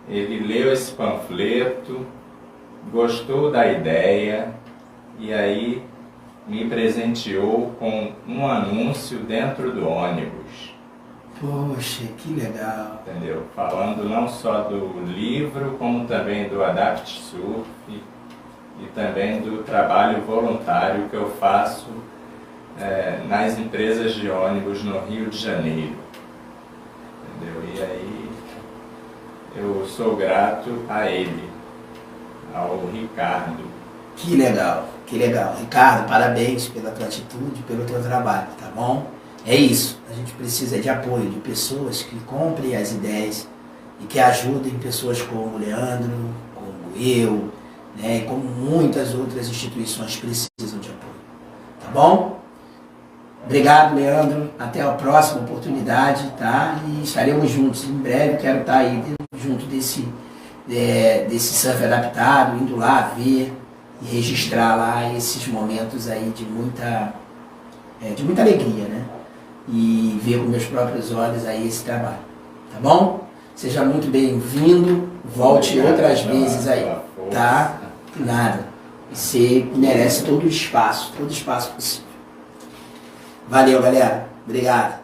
ele leu esse panfleto, gostou da ideia e aí me presenteou com um anúncio dentro do ônibus. Poxa, que legal. Entendeu? Falando não só do livro, como também do Adapt Surf e também do trabalho voluntário que eu faço nas empresas de ônibus no Rio de Janeiro. Entendeu? E aí eu sou grato a ele, ao Ricardo. Que legal, que legal. Ricardo, parabéns pela tua atitude, pelo teu trabalho, tá bom? É isso, a gente precisa de apoio de pessoas que comprem as ideias e que ajudem pessoas como o Leandro, como eu, né, e como muitas outras instituições precisam de apoio, tá bom? Obrigado, Leandro. Até a próxima oportunidade, tá? E estaremos juntos. Em breve quero estar aí junto desse surf adaptado, indo lá ver e registrar lá esses momentos aí de muita alegria, né? E ver com meus próprios olhos aí esse trabalho, tá bom? Seja muito bem-vindo, volte outras vezes aí, tá? Nada. Você merece todo o espaço possível. Valeu, galera. Obrigado.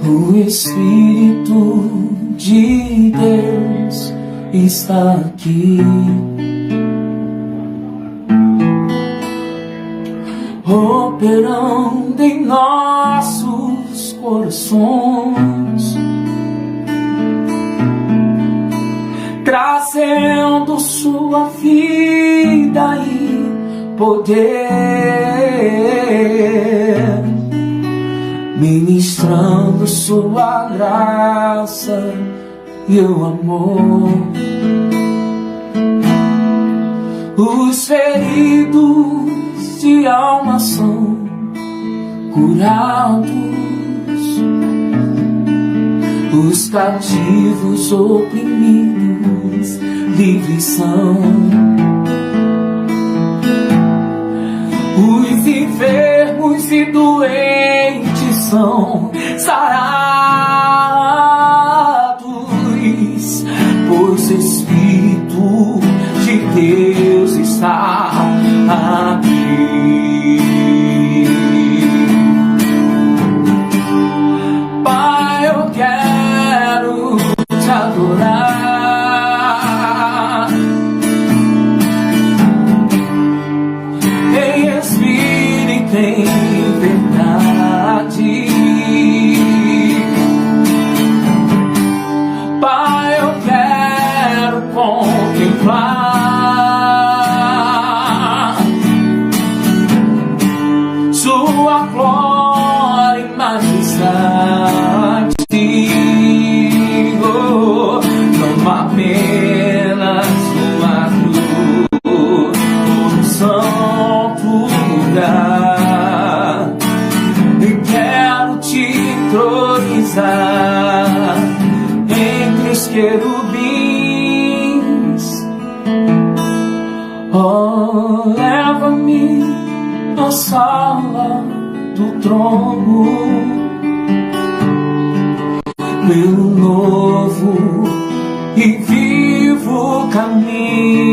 O Espírito de Deus está aqui, operando em nossos corações, trazendo sua vida e poder, ministrando sua graça e o amor. Os feridos de alma são curados, os cativos oprimidos livres são, os enfermos e doentes são sarados, pois o Espírito de Deus está aqui. Pai, eu quero te adorar em espírito e em verdade. Pai, eu quero contemplar sua glória e majestade, oh, não apenas uma cruz, um santo lugar. E quero te entronizar entre os querubins. Oh, leva-me na sala do trono, pelo novo e vivo caminho.